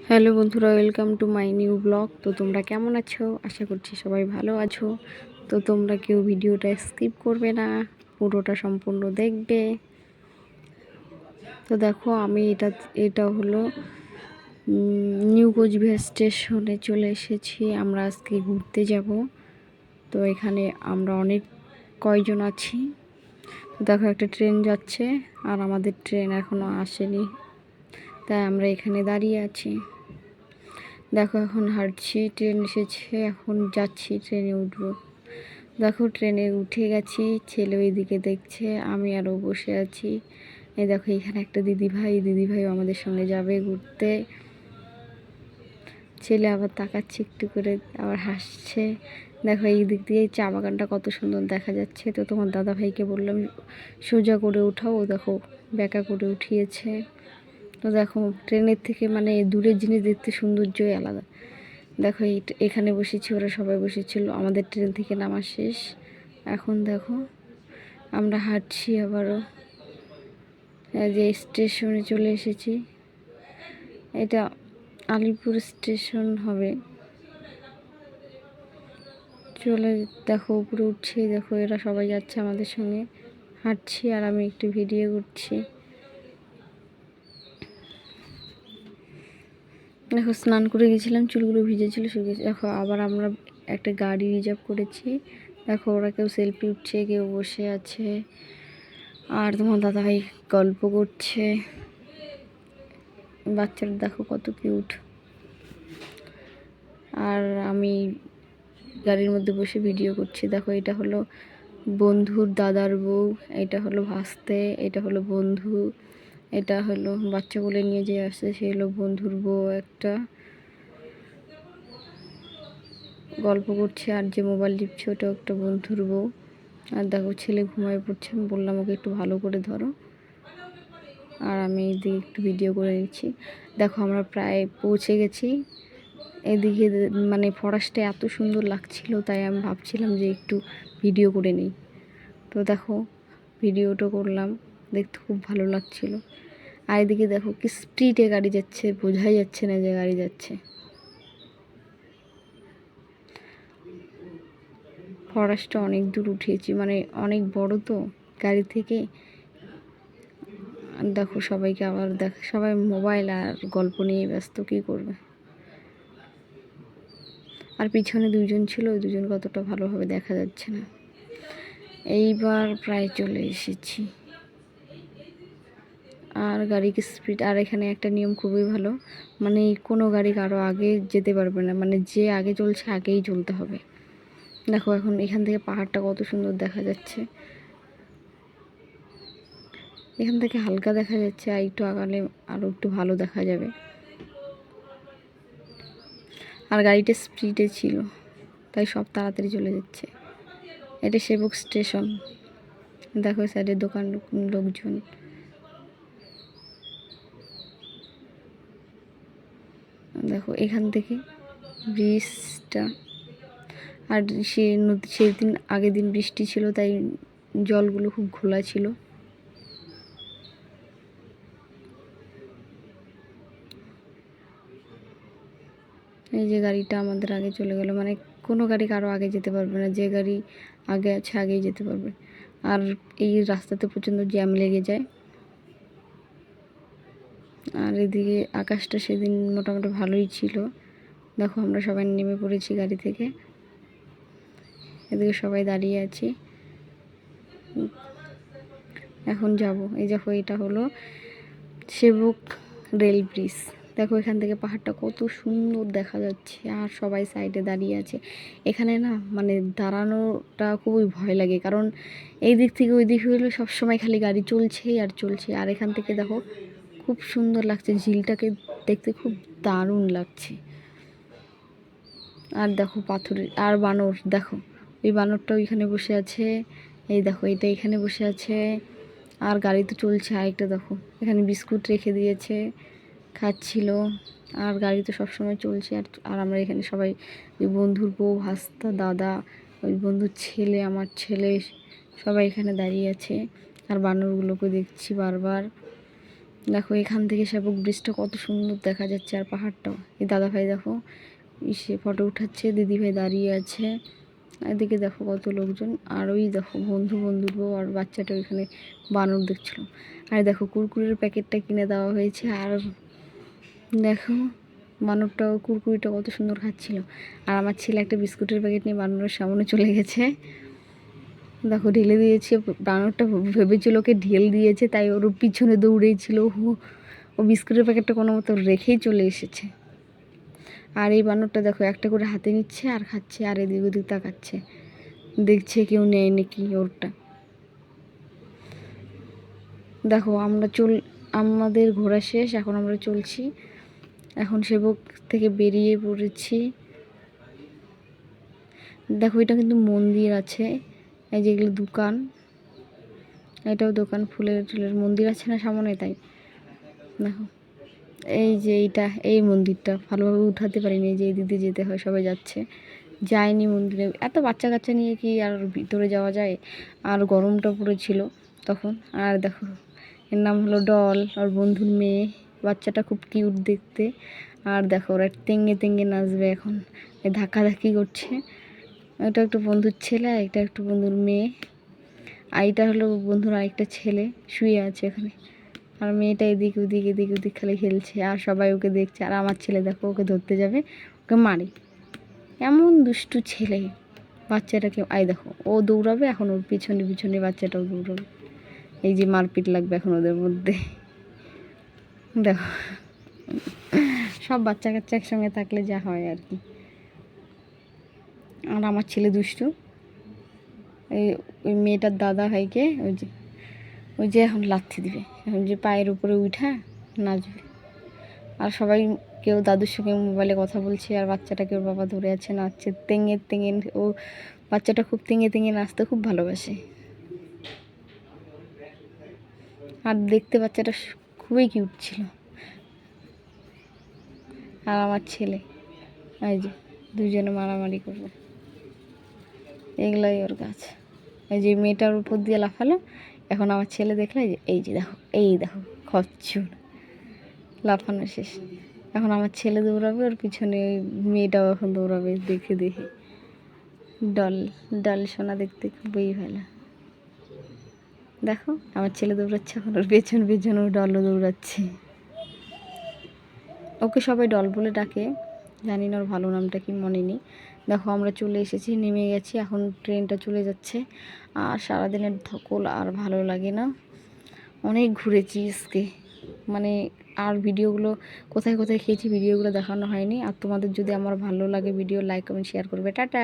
Hello বন্ধুরা, welcome to my new blog. তো তোমরা কেমন আছো? আশা করছি সবাই ভালো আছো। তো তোমরা কেউ ভিডিওটা স্কিপ করবে না, পুরোটা সম্পূর্ণ দেখবে। তো দেখো, আমি এটা হলো নিউ কোচবিহার স্টেশনে চলে এসেছি। আমরা আজকে ঘুরতে যাব। তো এখানে আমরা অনেক কয়জন আছি। তো দেখো, একটা ট্রেন যাচ্ছে আর আমাদের ট্রেন এখনও আসেনি, তাই আমরা এখানে দাঁড়িয়ে আছি। দেখো, এখন হাঁটছি, ট্রেন এসেছে, এখন যাচ্ছি, ট্রেনে উঠবো। দেখো, ট্রেনে উঠে গেছি, ছেলে ওইদিকে দেখছে, আমি আরও বসে আছি। এই দেখো, এখানে একটা দিদিভাইও আমাদের সঙ্গে যাবে ঘুরতে। ছেলে আবার তাকাচ্ছে একটু করে, আবার হাসছে। দেখো, এই দিক দিয়ে চা বাগানটা কত সুন্দর দেখা যাচ্ছে। তো তোমার দাদা ভাইকে বললাম সোজা করে উঠাও, দেখো ব্যাকা করে উঠিয়েছে। তো দেখো, ট্রেনের থেকে মানে দূরের জিনিস দেখতে সৌন্দর্যই আলাদা। দেখো, এখানে বসেছি, ওরা সবাই বসেছিল। আমাদের ট্রেন থেকে নামা শেষ। এখন দেখো, আমরা হাঁটছি আবারও, যে স্টেশনে চলে এসেছি। এটা আলিপুর স্টেশন হবে। চলে দেখো, উপরে উঠছি, দেখো এরা সবাই যাচ্ছে আমাদের সঙ্গে। হাঁটছি আর আমি একটু ভিডিও করছি। দেখো, স্নান করে গেছিলাম, চুলগুলো ভিজেছিল, শুকিয়েছে। দেখো, আবার আমরা একটা গাড়ি রিজার্ভ করেছি। দেখো, ওরা কেউ সেলফি উঠছে, কেউ বসে আছে, আর তোমার দাদাভাই গল্প করছে। বাচ্চারা দেখো কত কিউট। আর আমি গাড়ির মধ্যে বসে ভিডিও করছি। দেখো, এটা হলো বন্ধুর দাদার বউ, এটা হলো ভাস্তে, এটা হলো বন্ধু, এটা হলো বাচ্চাগুলো নিয়ে যে আসছে, সে হলো বন্ধুর বউ একটা, গল্প করছে। আর যে মোবাইল টিপছে ওটাও একটা বন্ধুর বউ। আর দেখো, ছেলে ঘুমায় পড়ছে, আমি বললাম ওকে একটু ভালো করে ধরো, আর আমি এদিকে একটু ভিডিও করে নিচ্ছি। দেখো, আমরা প্রায় পৌঁছে গেছি। এদিকে মানে ফরেস্টে এত সুন্দর লাগছিল, তাই আমি ভাবছিলাম যে একটু ভিডিও করে নিই। তো দেখো, ভিডিওটা করলাম, দেখতে খুব ভালো লাগছিল। আর এদিকে দেখো কি স্পিডে গাড়ি যাচ্ছে, বোঝাই যাচ্ছে না যে গাড়ি যাচ্ছে। ফরেস্টটা অনেক দূর উঠিয়েছি, মানে অনেক বড় তো গাড়ি থেকে। দেখো, সবাইকে আবার দেখ, সবাই মোবাইল আর গল্প নিয়ে ব্যস্ত, কী করবে। আর পিছনে দুজন ছিল, ওই দুজন কতটা ভালোভাবে দেখা যাচ্ছে না। এইবার প্রায় চলে এসেছি। আর গাড়ির স্পিড, আর এখানে একটা নিয়ম খুবই ভালো, মানে কোনো গাড়ি কারো আগে যেতে পারবে না, মানে যে আগে চলছে আগেই চলতে হবে। দেখো, এখন এখান থেকে পাহাড়টা কত সুন্দর দেখা যাচ্ছে। এখান থেকে হালকা দেখা যাচ্ছে, আর একটু আগালে আরও একটু ভালো দেখা যাবে। আর গাড়িটা স্পিডে ছিল, তাই সব তাড়াতাড়ি চলে যাচ্ছে। এটা সেবক স্টেশন। দেখো, সাইডের দোকান, লোকজন। দেখো, এখান থেকে ব্রিজটা, আর সেদিন আগের দিন বৃষ্টি ছিল, তাই জলগুলো খুব ঘোলা ছিল। এই যে গাড়িটা আমাদের আগে চলে গেল, মানে কোনো গাড়ি কারো আগে যেতে পারবে না, যে গাড়ি আগে আছে আগেই যেতে পারবে। আর এই রাস্তাতে প্রচণ্ড জ্যাম লেগে যায়। আর এদিকে আকাশটা সেদিন মোটামুটি ভালোই ছিল। দেখো, আমরা সবাই নেমে পড়েছি গাড়ি থেকে, এদিকে সবাই দাঁড়িয়ে আছি, এখন যাব। এই দেখো, এটা হলো সেবক রেল ব্রিজ। দেখো, এখান থেকে পাহাড়টা কত সুন্দর দেখা যাচ্ছে, আর সবাই সাইডে দাঁড়িয়ে আছে। এখানে না মানে দাঁড়ানোটা খুবই ভয় লাগে, কারণ এই দিক থেকে ওই দিক হলে সবসময় খালি গাড়ি চলছেই আর চলছে। আর এখান থেকে দেখো খুব সুন্দর লাগছে, ঝিলটাকে দেখতে খুব দারুণ লাগছে। আর দেখো পাথরের আর বানর, দেখো ওই বানরটা ওইখানে বসে আছে। এই দেখো, এটা এখানে বসে আছে। আর গাড়ি তো চলছে। আরেকটা দেখো, এখানে বিস্কুট রেখে দিয়েছে, খাচ্ছিল। আর গাড়ি তো সবসময় চলছে। আর আমরা এখানে সবাই, ওই বন্ধুর বউ, ভাস্তা, দাদা, ওই বন্ধুর ছেলে, আমার ছেলে, সবাই এখানে দাঁড়িয়ে আছে। আর বানরগুলোকে দেখছি বারবার। দেখো এখান থেকে শাবক ব্রিজটা কত সুন্দর দেখা যাচ্ছে, আর পাহাড়টাও। এই দাদাভাই দেখো সে ফটো উঠাচ্ছে, দিদিভাই দাঁড়িয়ে আছে, এদিকে দেখো কত লোকজন। আর ওই দেখো বন্ধুর বউ আর বাচ্চাটা ওইখানে বানর দেখছিল। আর দেখো কুরকুরের প্যাকেটটা কিনে দেওয়া হয়েছে, আর দেখো বানরটাও কুরকুরিটা কত সুন্দর খাচ্ছিল। আর আমার ছেলে একটা বিস্কুটের প্যাকেট নিয়ে বানরের সামনে চলে গেছে। দেখো ঢেলে দিয়েছে, বানরটা ভেবেছিল ওকে ঢেল দিয়েছে, তাই ওর পিছনে দৌড়েছিল। ও বিস্কুটের প্যাকেটটা কোনো মতো রেখেই চলে এসেছে। আর এই বানরটা দেখো একটা করে হাতে নিচ্ছে আর খাচ্ছে, আর এদিক ওদিক তাকাচ্ছে, দেখছে কেউ নেয় নাকি ওরটা। দেখো আমাদের ঘোরা শেষ, এখন আমরা চলছি। এখন সেবক থেকে বেরিয়ে পড়েছি। দেখো এটা কিন্তু মন্দির আছে, এই যেগুলো দোকান, এটাও দোকান, ফুলের টুলের মন্দির আছে না সামনে, তাই দেখো এই যে এই মন্দিরটা ভালোভাবে উঠাতে পারিনি, এই যে এই দিদি যেতে হয়, সবাই যাচ্ছে, যায়নি মন্দিরে। এত বাচ্চা কাচ্চা নিয়ে কি আর ভিতরে যাওয়া যায়, আর গরমটা পড়েছিল তখন। আর দেখো এর নাম হলো ডল, আর বন্ধুর মেয়ে, বাচ্চাটা খুব কিউট দেখতে। আর দেখো ওরা তেঙ্গে তেঙ্গে নাচবে এখন, এই ধাক্কাধাক্কি করছে। এটা একটু বন্ধুর ছেলে, এটা একটু বন্ধুর মেয়ে, আর এটা হলো বন্ধুর আরেকটা ছেলে শুয়ে আছে এখানে। আর মেয়েটা এদিক ওদিক খালি খেলছে, আর সবাই ওকে দেখছে। আর আমার ছেলে দেখো ওকে ধরতে যাবে, ওকে মারে, এমন দুষ্টু ছেলে। বাচ্চাটাকে দেখো ও দৌড়াবে এখন, ওর পিছনে বাচ্চাটাও দৌড়াবে। এই যে মারপিট লাগবে এখন ওদের মধ্যে। দেখো সব বাচ্চা কাচ্চা একসঙ্গে থাকলে যা হয় আর কি। আর আমার ছেলে দুষ্টু, ওই মেয়েটার দাদা ভাইকে ওই যে এখন লাথি দিবে, এখন যে পায়ের উপরে উঠা নাচবে। আর সবাই কেউ দাদুর সঙ্গে মোবাইলে কথা বলছে, আর বাচ্চাটাকে ওর বাবা ধরে আছে, নাচছে তেঙে। ও বাচ্চাটা খুব তেঙে নাচতে খুব ভালোবাসে, আর দেখতে বাচ্চাটা খুবই কিউট ছিল। আর আমার ছেলে এই যে দুজনে মারামারি করবে, এগুলাই ওর কাজ। এই যে মেয়েটার উপর দিয়ে লাফালো, এখন আমার ছেলে দেখলে এই যে দেখো দেখো খচ্চর লাফানো শেষ। এখন আমার ছেলে দৌড়াবে, ওর পিছনে ওই মেয়েটাও এখন দৌড়াবে দেখে। ডল সোনা দেখতে খুবই ভালো। দেখো আমার ছেলে দৌড়াচ্ছে এখন, ওর পেছন ওর ডলও দৌড়াচ্ছে। ওকে সবাই ডল বলে ডাকে, জানি না ওর ভালো নামটা কি মনে নেই। দেখো আমরা চলে এসেছি, নেমে গেছি, এখন ট্রেনটা চলে যাচ্ছে। আর সারাদিনের ধকল আর ভালো লাগে না, অনেক ঘুরেছি আজকে, মানে আর ভিডিওগুলো কোথায় খেয়েছি ভিডিওগুলো দেখানো হয়নি। আর তোমাদের যদি আমার ভালো লাগে ভিডিও, লাইক কমেন্ট শেয়ার করবে। টাটা।